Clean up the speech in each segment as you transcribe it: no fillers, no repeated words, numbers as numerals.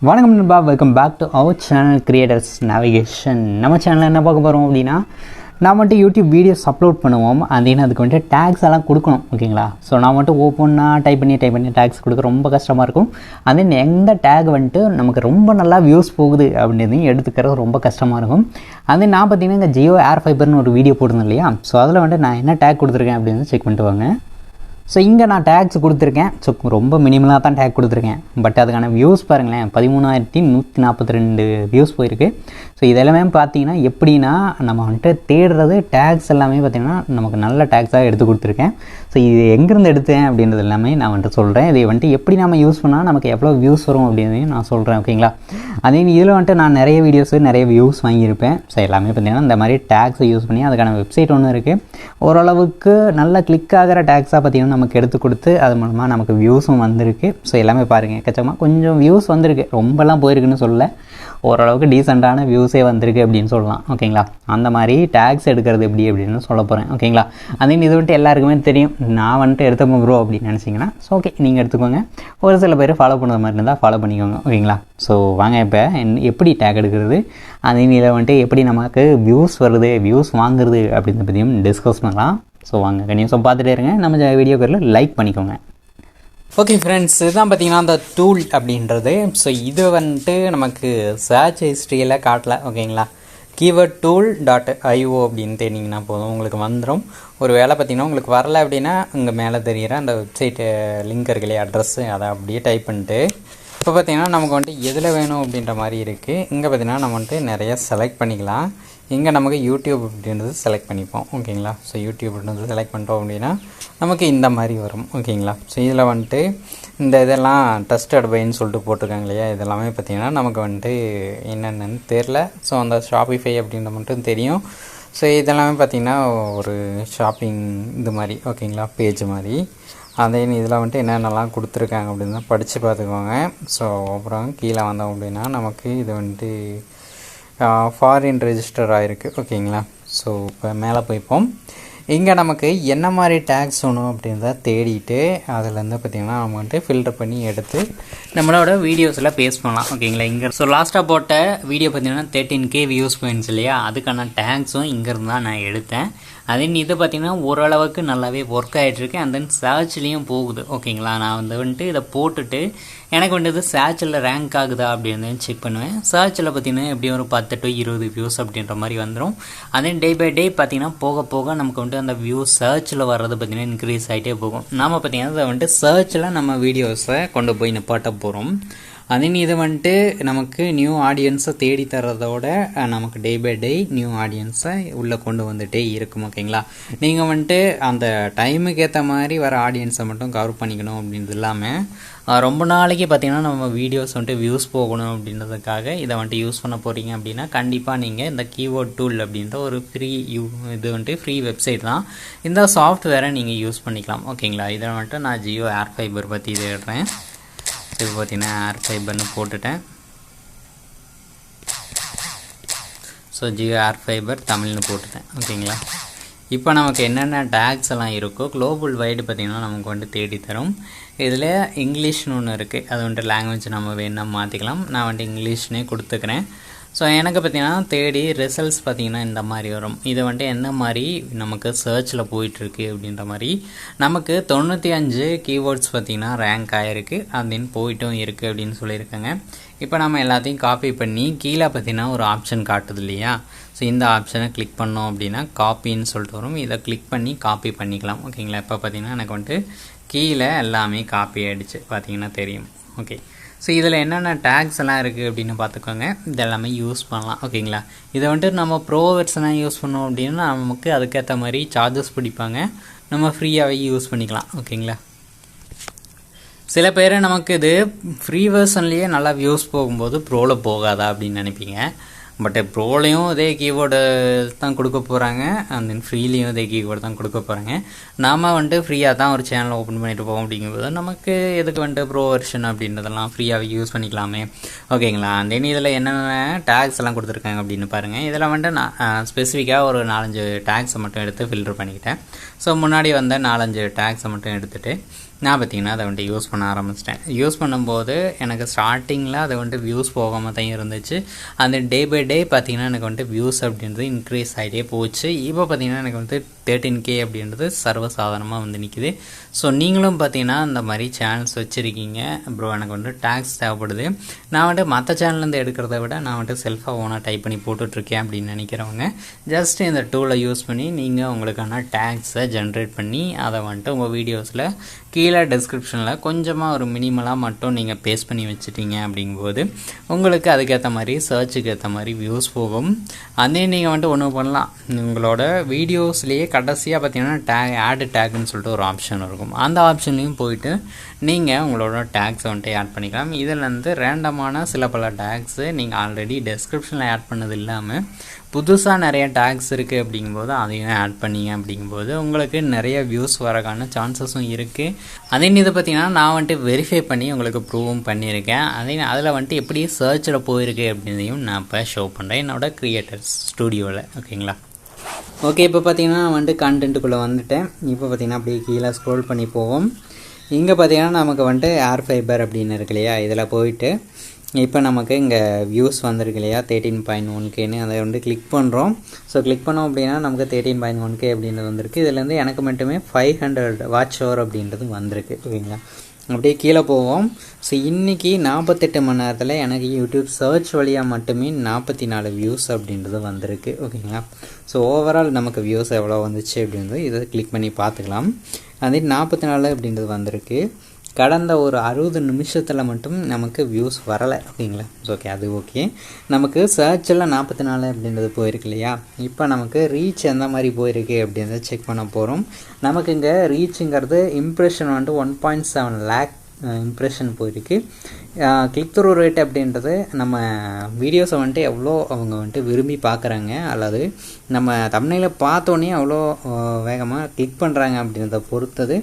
வணக்கம் நண்பா, welcome back to our channel creators navigation. நம்ம சேனலில் என்ன பார்க்க போகிறோம் அப்படின்னா, நான் மட்டும் யூடியூப் வீடியோஸ் அப்லோட் பண்ணுவோம். அதுக்கு வந்துட்டு டேக்ஸ் எல்லாம் கொடுக்கணும், ஓகேங்களா? ஸோ நான் மட்டும் ஓப்பனாக டைப் பண்ணி டேக்ஸ் கொடுக்க ரொம்ப கஷ்டமாக இருக்கும். எந்த டேக் வந்துட்டு நமக்கு ரொம்ப நல்லா வியூஸ் போகுது அப்படின்றதையும் எடுத்துக்கிறது ரொம்ப கஷ்டமாக இருக்கும். நான் பார்த்தீங்கன்னா இந்த ஜியோ ஏர் ஃபைபர்னு ஒரு வீடியோ போட்டிருந்தேன் இல்லையா? ஸோ அதில் வந்துட்டு நான் என்ன டேக் கொடுத்துருக்கேன் அப்படின்னு செக் பண்ணிட்டு வாங்க. ஸோ இங்கே நான் டேக்ஸ் கொடுத்துருக்கேன். ஸோ ரொம்ப மினிமலாக தான் டேக் கொடுத்துருக்கேன். பட் அதுக்கான வியூஸ் பாருங்களேன், 13,142 வியூஸ் போயிருக்கு. ஸோ இதெல்லாமே பார்த்தீங்கன்னா எப்படின்னா, நம்ம வந்துட்டு தேடுறது டேக்ஸ் எல்லாமே பார்த்திங்கன்னா நமக்கு நல்ல டேக்ஸாக எடுத்து கொடுத்துருக்கேன். ஸோ இது எங்கேருந்து எடுத்தேன் அப்படின்றது எல்லாமே நான் வந்துட்டு சொல்கிறேன். இதை வந்துட்டு எப்படி நம்ம யூஸ் பண்ணால் நமக்கு எவ்வளோ வியூஸ் வரும் அப்படின்னு நான் சொல்கிறேன், ஓகேங்களா? இதில் வந்துட்டு நான் நிறைய வீடியோஸு நிறைய வியூஸ் வாங்கியிருப்பேன். ஸோ எல்லாமே பார்த்திங்கன்னா இந்த மாதிரி டேக்ஸை யூஸ் பண்ணி அதுக்கான வெப்சைட் ஒன்று இருக்குது. ஓரளவுக்கு நல்ல கிளிக் ஆகிற டேக்ஸாக பார்த்திங்கன்னா நமக்கு எடுத்து கொடுத்து அது மூலமாக நமக்கு வியூஸும் வந்திருக்கு. ஸோ எல்லாமே பாருங்கள், எக்கச்சக்கமாக கொஞ்சம் வியூஸ் வந்திருக்கு, ரொம்பலாம் போயிருக்குன்னு சொல்லலை, ஓரளவுக்கு டீசெண்டான வியூஸே வந்திருக்கு அப்படின்னு சொல்லலாம், ஓகேங்களா? அந்த மாதிரி டேக்ஸ் எடுக்கிறது எப்படி அப்படின்னு சொல்ல போகிறேன், ஓகேங்களா? இது வந்துட்டு எல்லாருக்குமே தெரியும். நான் வந்துட்டு எடுத்த ப்ரோ அப்படின்னு நினச்சிங்கன்னா ஸோ ஓகே, நீங்கள் எடுத்துக்கோங்க. ஒரு சில பேர் ஃபாலோ பண்ணுற மாதிரி இருந்தால் ஃபாலோ பண்ணிக்கோங்க, ஓகேங்களா? ஸோ வாங்க, இப்போ எப்படி டேக் எடுக்கிறது, இதில் வந்துட்டு எப்படி நமக்கு வியூஸ் வருது, வியூஸ் வாங்குறது அப்படின்றத பற்றியும் டிஸ்கஸ் பண்ணலாம். ஸோ வாங்க கண்டிப்பாக பார்த்துட்டே இருங்க. நம்ம வீடியோக்கு லைக் பண்ணிக்கோங்க. ஓகே ஃப்ரெண்ட்ஸ், இதுதான் பார்த்தீங்கன்னா அந்த டூல் அப்படின்றது. ஸோ இது வந்துட்டு நமக்கு சர்ச் ஹிஸ்ட்ரியில் காட்டல, ஓகேங்களா? கீவேர்ட் டூல் .io அப்படின்னு தேடிங்கன்னா போதும், உங்களுக்கு வந்துடும். ஒரு வேலை பார்த்தீங்கன்னா உங்களுக்கு வரல அப்படின்னா இங்கே மேலே தெரிகிற அந்த வெப்சைட்டு லிங்க் இருக்குல்லையே, அட்ரஸ்ஸு, அதை அப்படியே டைப் பண்ணிட்டு இப்போ பார்த்தீங்கன்னா நமக்கு வந்துட்டு எதில் வேணும் அப்படின்ற மாதிரி இருக்குது. இங்கே பார்த்தீங்கன்னா நம்ம வந்துட்டு நிறைய செலக்ட் பண்ணிக்கலாம். இங்கே நமக்கு யூடியூப் அப்படின்றது செலக்ட் பண்ணிப்போம், ஓகேங்களா? ஸோ யூடியூப் அப்படின்றது செலக்ட் பண்ணிட்டோம் அப்படின்னா நமக்கு இந்த மாதிரி வரும், ஓகேங்களா? ஸோ இதில் வந்துட்டு இந்த இதெல்லாம் டெஸ்டட் பைன்னு சொல்லிட்டு போட்டிருக்காங்க இல்லையா, இதெல்லாமே பார்த்திங்கன்னா நமக்கு வந்துட்டு என்னென்னு தெரில. ஸோ அந்த ஷாப்பிஃபை அப்படின்ற மட்டும் தெரியும். ஸோ இதெல்லாமே பார்த்திங்கன்னா ஒரு ஷாப்பிங் இது மாதிரி, ஓகேங்களா, பேஜ் மாதிரி. இதில் வந்துட்டு என்னென்னலாம் கொடுத்துருக்காங்க அப்படின்னு தான் படித்து பார்த்துக்கோங்க. ஸோ அப்புறம் கீழே வந்தோம் அப்படின்னா நமக்கு இது வந்துட்டு ஃபாரின் ரெஜிஸ்டர் ஆகிருக்கு, ஓகேங்களா? ஸோ இப்போ மேலே போய்ப்போம். இங்கே நமக்கு என்ன மாதிரி டேக்ஸ் வேணும் அப்படின்றத தேடிட்டு அதுலேருந்து பார்த்திங்கன்னா நம்ம வந்துட்டு ஃபில்டர் பண்ணி எடுத்து நம்மளோட வீடியோஸில் பேஸ்ட் பண்ணலாம், ஓகேங்களா? இங்கே ஸோ லாஸ்ட்டாக போட்ட வீடியோ பார்த்திங்கன்னா 13K வியூஸ் போயிடுச்சு இல்லையா, அதுக்கான டேக்ஸும் இங்கேருந்து தான் நான் எடுத்தேன். இது பார்த்திங்கன்னா ஓரளவுக்கு நல்லாவே ஒர்க் ஆகிட்டுருக்கு. சர்ச்லேயும் போகுது, ஓகேங்களா? நான் வந்துட்டு இதை போட்டுட்டு எனக்கு வந்துட்டு சர்ச்சில் ரேங்க் ஆகுதா அப்படின்னு செக் பண்ணுவேன். சர்ச்சில் பார்த்திங்கன்னா எப்படியும் ஒரு 10 to 20 வியூஸ் அப்படின்ற மாதிரி வந்துடும். டே பை டே பார்த்திங்கன்னா போக போக நமக்கு வந்துட்டு அந்த வியூஸ் சர்ச்சில் வர்றது பார்த்திங்கன்னா இன்க்ரீஸ் ஆகிட்டே போகும். நாம் பார்த்திங்கன்னா அதை வந்துட்டு சர்ச்சில் நம்ம வீடியோஸை கொண்டு போய் நிப்பாட்ட போகிறோம். இது வந்துட்டு நமக்கு நியூ ஆடியன்ஸை தேடி தர்றதோட நமக்கு டே பை டே நியூ ஆடியன்ஸை உள்ளே கொண்டு வந்துகிட்டே இருக்கும், ஓகேங்களா? நீங்கள் வந்துட்டு அந்த டைமுக்கு ஏற்ற மாதிரி வர ஆடியன்ஸை மட்டும் கவர் பண்ணிக்கணும் அப்படின்றது இல்லாமல் ரொம்ப நாளைக்கு பார்த்திங்கன்னா நம்ம வீடியோஸ் வந்துட்டு வியூஸ் போகணும் அப்படின்றதுக்காக இதை வந்துட்டு யூஸ் பண்ண போகிறீங்க அப்படின்னா கண்டிப்பாக நீங்கள் இந்த கீவேர்ட் டூல் அப்படின்ற ஒரு இது வந்துட்டு ஃப்ரீ வெப்சைட் தான். இந்த சாஃப்ட்வேரை நீங்கள் யூஸ் பண்ணிக்கலாம், ஓகேங்களா? இதை வந்துட்டு நான் ஜியோ ஏர் ஃபைபர் பற்றி தேடுறேன். இப்போ பார்த்தீங்கன்னா ஏர் ஃபைபர்னு போட்டுட்டேன். ஸோ ஜியோ ஏர் ஃபைபர் தமிழ்னு போட்டுட்டேன், ஓகேங்களா? இப்போ நமக்கு என்னென்ன டேக்ஸ் எல்லாம் இருக்கோ குளோபல் வைடு பார்த்திங்கன்னா நமக்கு வந்துட்டு தேடி தரும். இதில் இங்கிலீஷ்னு ஒன்று இருக்குது, அது வந்துட்டு லாங்குவேஜ் நம்ம வேணும்னா மாற்றிக்கலாம். நான் வந்துட்டு இங்கிலீஷ்னே கொடுத்துக்கிறேன். ஸோ எனக்கு பார்த்திங்கன்னா தேடி ரிசல்ட்ஸ் பார்த்திங்கன்னா இந்த மாதிரி வரும். இதை வந்துட்டு என்ன மாதிரி நமக்கு சர்ச்சில் போயிட்டுருக்கு அப்படின்ற மாதிரி நமக்கு 95 கீவேர்ட்ஸ் பார்த்திங்கன்னா ரேங்க் ஆகிருக்கு, போயிட்டும் இருக்குது அப்படின்னு சொல்லியிருக்காங்க. இப்போ நம்ம எல்லாத்தையும் காப்பி பண்ணி கீழே பார்த்திங்கன்னா ஒரு ஆப்ஷன் காட்டுது இல்லையா? ஸோ இந்த ஆப்ஷனை கிளிக் பண்ணோம் அப்படின்னா காப்பின்னு சொல்லிட்டு வரும். இதை கிளிக் பண்ணி காப்பி பண்ணிக்கலாம், ஓகேங்களா? இப்போ பார்த்திங்கன்னா எனக்கு வந்துட்டு கீழே எல்லாமே காப்பி ஆகிடுச்சு, பார்த்திங்கன்னா தெரியும், ஓகே? ஸோ இதில் என்னென்ன டேக்ஸ் எல்லாம் இருக்குது அப்படின்னு பார்த்துக்கோங்க. இதெல்லாமே யூஸ் பண்ணலாம், ஓகேங்களா? இதை வந்துட்டு நம்ம ப்ரோ வெர்ஷனாக யூஸ் பண்ணோம் அப்படின்னா நமக்கு அதுக்கேற்ற மாதிரி சார்ஜஸ் பிடிப்பாங்க, நம்ம ஃப்ரீயாகவே யூஸ் பண்ணிக்கலாம், ஓகேங்களா? சில பேர் நமக்கு இது ஃப்ரீ வெர்ஷன்லேயே நல்லா வியூஸ் போகும்போது ப்ரோவில் போகாதா அப்படின்னு நினைப்பீங்க. பட் ப்ரோலையும் இதே கீபோர்டு தான் கொடுக்க போகிறாங்க, ஃப்ரீலேயும் இதே கீபோர்டு தான் கொடுக்க போகிறாங்க. நாம் வந்துட்டு ஃப்ரீயாக தான் ஒரு சேனல் ஓப்பன் பண்ணிட்டு போவோம். அப்படிங்கும்போது நமக்கு எதுக்கு வந்துட்டு ப்ரோ வெர்ஷன் அப்படின்றதெல்லாம் ஃப்ரீயாகவே யூஸ் பண்ணிக்கலாமே, ஓகேங்களா? இதில் என்னென்ன டேக்ஸ் எல்லாம் கொடுத்துருக்காங்க அப்படின்னு பாருங்கள். இதில் வந்துட்டு நான் ஸ்பெசிஃபிக்காக ஒரு 4-5 டேக்ஸை மட்டும் எடுத்து ஃபில்டர் பண்ணிக்கிட்டேன். ஸோ முன்னாடி வந்த 4-5 டேக்ஸை மட்டும் எடுத்துகிட்டு நான் பார்த்திங்கன்னா அதை வந்துட்டு யூஸ் பண்ண ஆரம்பிச்சிட்டேன். யூஸ் பண்ணும்போது எனக்கு ஸ்டார்டிங்கில் அதை வந்துட்டு வியூஸ் போகாமல் தான் இருந்துச்சு. அந்த டே பை டே பார்த்திங்கன்னா எனக்கு வந்துட்டு வியூஸ் அப்படின்றது இன்க்ரீஸ் ஆகிட்டே போச்சு. இப்போ பார்த்திங்கன்னா எனக்கு வந்து 13K அப்படின்றது சர்வசாதாரணமாக வந்து நிற்கிது. ஸோ நீங்களும் பார்த்திங்கன்னா இந்த மாதிரி சேனல்ஸ் வச்சுருக்கீங்க, அப்புறம் எனக்கு வந்துட்டு டேக்ஸ் தேவைப்படுது, நான் வந்துட்டு மற்ற சேனல்லேருந்து எடுக்கிறத விட நான் வந்துட்டு செல்ஃபாக ஓனாக டைப் பண்ணி போட்டுட்ருக்கேன் அப்படின்னு நினைக்கிறவங்க ஜஸ்ட் இந்த டூலை யூஸ் பண்ணி நீங்கள் உங்களுக்கான டேக்ஸை ஜென்ரேட் பண்ணி அதை வந்துட்டு உங்கள் வீடியோஸில் கீழே டிஸ்கிரிப்ஷனில் கொஞ்சமாக ஒரு மினிமலாக மட்டும் நீங்கள் பேஸ்ட் பண்ணி வச்சுட்டீங்க அப்படிங்கும்போது உங்களுக்கு அதுக்கேற்ற மாதிரி சர்ச்சுக்கு ஏற்ற மாதிரி வியூஸ் போகும். அதே நீங்கள் வந்துட்டு ஒன்று பண்ணலாம், உங்களோட வீடியோஸ்லேயே கடைசியாக பார்த்தீங்கன்னா ஆட் டேக்னு சொல்லிட்டு ஒரு ஆப்ஷன் இருக்கும். அந்த ஆப்ஷன்லேயும் போயிட்டு நீங்கள் உங்களோட டேக்ஸை வந்துட்டு ஆட் பண்ணிக்கலாம். இதிலேருந்து ரேண்டமான சில பல டேக்ஸு நீங்கள் ஆல்ரெடி டிஸ்கிரிப்ஷனில் ஆட் பண்ணது இல்லாமல் புதுசாக நிறைய டேக்ஸ் இருக்குது அப்படிங்கும்போது அதையும் ஆட் பண்ணிங்க அப்படிங்கும்போது உங்களுக்கு நிறைய வியூஸ் வரக்கான சான்சஸும் இருக்குது. அதே இதை பார்த்திங்கன்னா நான் வந்துட்டு வெரிஃபை பண்ணி உங்களுக்கு ப்ரூவும் பண்ணியிருக்கேன். அதில் வந்துட்டு எப்படி சர்ச்சில் போயிருக்கு அப்படின்றதையும் நான் இப்போ ஷோ பண்ணுறேன் என்னோடய கிரியேட்டர்ஸ் ஸ்டூடியோவில். ஓகேங்களா? ஓகே, இப்போ பார்த்திங்கன்னா நான் வந்துட்டு கண்டென்ட்டுக்குள்ளே வந்துட்டேன். இப்போ பார்த்திங்கன்னா அப்படியே கீழே ஸ்க்ரோல் பண்ணி போவோம். இங்கே பார்த்திங்கன்னா நமக்கு வந்துட்டு ஏர் ஃபைபர் அப்படின்னு இருக்கு இல்லையா, இதில் போயிட்டு இப்போ நமக்கு இங்கே வியூஸ் வந்திருக்கு இல்லையா 13.1Kன்னு, அதை வந்து கிளிக் பண்ணுறோம். ஸோ கிளிக் பண்ணோம் அப்படின்னா நமக்கு 13.1K அப்படின்றது வந்திருக்கு. இதுலேருந்து எனக்கு மட்டுமே 500 வாட்ச் ஹவர் அப்படின்றது வந்திருக்கு. ஓகேங்களா? அப்படியே கீழே போவோம். ஸோ இன்றைக்கி 48 மணி நேரத்தில் எனக்கு யூடியூப் சர்ச் வழியாக மட்டுமே 44 வியூஸ் அப்படின்றது வந்திருக்கு. ஓகேங்களா? ஸோ ஓவரால் நமக்கு வியூஸ் எவ்வளோ வந்துச்சு அப்படின்றது இதை கிளிக் பண்ணி பார்த்துக்கலாம். அதே 44 அப்படின்றது வந்திருக்கு. கடந்த ஒரு 60 நிமிஷத்தில் மட்டும் நமக்கு வியூஸ் வரலை. ஓகேங்களா? ஓகே, அது ஓகே. நமக்கு சர்ச்சில் 44 அப்படின்றது போயிருக்கு இல்லையா, இப்போ நமக்கு ரீச் எந்த மாதிரி போயிருக்கு அப்படின்றத செக் பண்ண போகிறோம். நமக்கு இங்கே ரீச்சுங்கிறது இம்ப்ரெஷன் வந்துட்டு 1.7 lakh இம்ப்ரெஷன் போயிருக்கு. கிளிக் த்ரூ ரேட் அப்படின்றது நம்ம வீடியோஸை வந்துட்டு எவ்வளோ அவங்க வந்துட்டு விரும்பி பார்க்குறாங்க, அல்லது நம்ம தம்ப்நெயிலை பார்த்தோன்னே அவ்வளோ வேகமாக கிளிக் பண்ணுறாங்க அப்படின்றத பொறுத்தது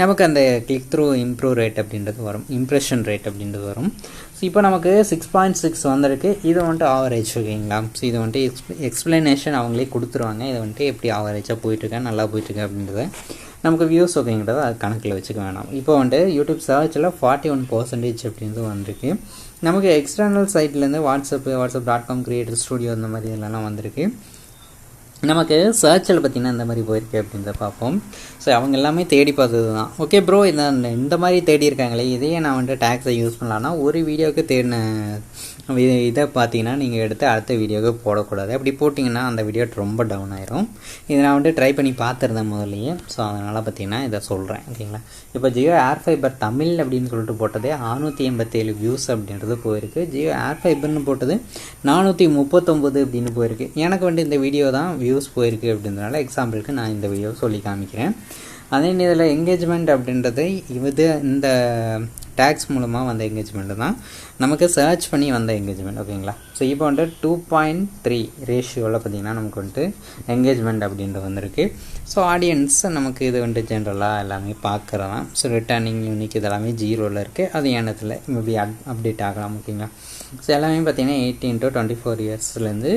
நமக்கு அந்த கிளிக் த்ரூ இம்ப்ரூவ் ரேட் அப்படின்றது வரும், இம்ப்ரெஷன் ரேட் அப்படின்றது வரும். ஸோ இப்போ நமக்கு 6.6 வந்திருக்கு. இது வந்துட்டு ஆவரேஜ். ஓகேங்களா? ஸோ இது வந்துட்டு எக்ஸ்பிளனேஷன் அவங்களே கொடுத்துருவாங்க, இதை வந்துட்டு எப்படி ஆவரேஜாக போயிட்டுருக்கேன், நல்லா போயிட்டுருக்கு அப்படின்றத நமக்கு வியூஸ் ஓகேங்கிறத அது கணக்கில் வச்சுக்க வேணாம். இப்போ வந்துட்டு யூடியூப் சர்ச்சில் 41% அப்படின்றது வந்திருக்கு. நமக்கு எக்ஸ்டர்னல் சைட்லேருந்து வாட்ஸ்அப்.com கிரியேட்டர் ஸ்டூடியோ இந்த மாதிரி இதெல்லாம் வந்திருக்கு. நமக்கு சர்ச்சில் பார்த்திங்கன்னா இந்த மாதிரி போயிருக்கு அப்படின்றத பார்ப்போம். ஸோ அவங்க எல்லாமே தேடி பார்த்தது தான். ஓகே ப்ரோ, இந்த மாதிரி தேடி இருக்காங்களே, இதையே நான் வந்துட்டு டேக்ஸை யூஸ் பண்ணலான்னா ஒரு வீடியோவுக்கு தேடின இதை பார்த்தீங்கன்னா நீங்கள் எடுத்து அடுத்த வீடியோவுக்கு போடக்கூடாது. அப்படி போட்டிங்கன்னா அந்த வீடியோ ரொம்ப டவுன் ஆயிரும். இதை நான் வந்துட்டு ட்ரை பண்ணி பார்த்துருந்தேன் முதல்லையே. ஸோ அதனால் பார்த்தீங்கன்னா இதை சொல்கிறேன். ஓகேங்களா? இப்போ ஜியோ ஏர் ஃபைபர் தமிழ் அப்படின்னு சொல்லிட்டு போட்டதே 687 வியூஸ் அப்படின்றது போயிருக்கு. ஜியோ ஏர் ஃபைபர்னு போட்டது 439 அப்படின்னு போயிருக்கு. எனக்கு வந்துட்டு இந்த வீடியோ தான் வியூஸ் போயிருக்கு அப்படின்றதுனால எக்ஸாம்பிளுக்கு நான் இந்த வீடியோ சொல்லி காமிக்கிறேன். அதே இதில் என்கேஜ்மெண்ட் அப்படின்றது இந்த டேக்ஸ் மூலமாக வந்த என்கேஜ்மெண்ட்டு தான் நமக்கு சர்ச் பண்ணி வந்த என்கேஜ்மெண்ட். ஓகேங்களா? ஸோ இப்போ வந்துட்டு 2.3 ரேஷியோவில் பார்த்திங்கன்னா நமக்கு வந்துட்டு என்கேஜ்மெண்ட் அப்படின்றது வந்திருக்கு. ஸோ ஆடியன்ஸ் நமக்கு இது வந்துட்டு ஜென்ரலாக எல்லாமே பார்க்குறதான். ஸோ ரிட்டர்னிங் யூனிக் இதெல்லாமே 0ல் இருக்குது. அது எண்ணத்தில் மேபி அப்டேட் ஆகலாம். ஓகேங்களா? ஸோ எல்லாமே பார்த்திங்கன்னா 18 to 24 இயர்ஸ்லேருந்து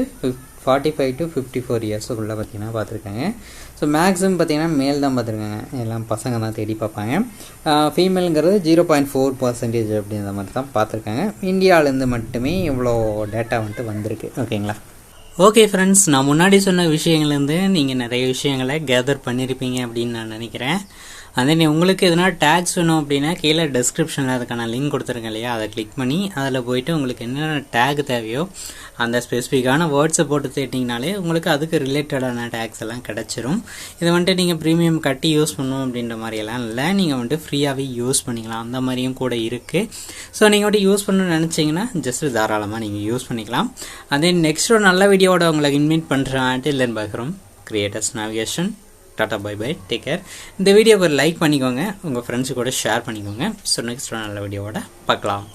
45 to 54 இயர்ஸுக்குள்ளே பார்த்திங்கன்னா பார்த்துருக்காங்க. ஸோ மேக்ஸிமம் பார்த்திங்கன்னா மேல் தான் பார்த்துருக்காங்க, எல்லாம் பசங்க தான் தேடி பார்ப்பாங்க. ஃபீமேலுங்கிறது 0.4% அப்படின்ற மாதிரி தான் பார்த்துருக்காங்க. இந்தியாவிலேருந்து மட்டுமே இவ்வளோ டேட்டா வந்துட்டு வந்திருக்கு. ஓகேங்களா? ஓகே ஃப்ரெண்ட்ஸ், நான் முன்னாடி சொன்ன விஷயங்கள்லேருந்து நீங்கள் நிறைய விஷயங்களை கேதர் பண்ணியிருப்பீங்க அப்படின்னு நான் நினைக்கிறேன். அதே உங்களுக்கு எதனா டேக்ஸ் வேணும் அப்படின்னா கீழே டிஸ்கிரிப்ஷனில் அதுக்கான லிங்க் கொடுத்துருங்க இல்லையா, அதை கிளிக் பண்ணி அதில் போய்ட்டு உங்களுக்கு என்னென்ன டேக் தேவையோ அந்த ஸ்பெசிஃபிக்கான வேர்ட்ஸை போட்டு தேட்டிங்கனாலே உங்களுக்கு அதுக்கு ரிலேட்டடான டேக்ஸ் எல்லாம் கிடச்சிரும். இதை வந்துட்டு நீங்கள் ப்ரீமியம் கட்டி யூஸ் பண்ணணும் அப்படின்ற மாதிரியெல்லாம் இல்லை, நீங்கள் வந்துட்டு ஃப்ரீயாகவே யூஸ் பண்ணிக்கலாம். அந்த மாதிரியும் கூட இருக்குது. ஸோ நீங்கள் வந்துட்டு யூஸ் பண்ணணும்னு நினச்சிங்கன்னா ஜஸ்ட் தாராளமாக நீங்கள் யூஸ் பண்ணிக்கலாம். அதே நெக்ஸ்ட் ஒரு நல்ல வீடியோவோட உங்களை இன்வைட் பண்ணுறேன். இல்லைன்னு பார்க்குறோம் கிரியேட்டர்ஸ் நேவிகேஷன். டாட்டா, பை பை, டேக் கேர். இந்த வீடியோக்கு ஒரு லைக் பண்ணிக்கோங்க, உங்கள் ஃப்ரெண்ட்ஸு கூட ஷேர் பண்ணிக்கோங்க. ஸோ நெக்ஸ்ட் நல்ல வீடியோவோட பார்க்கலாம்.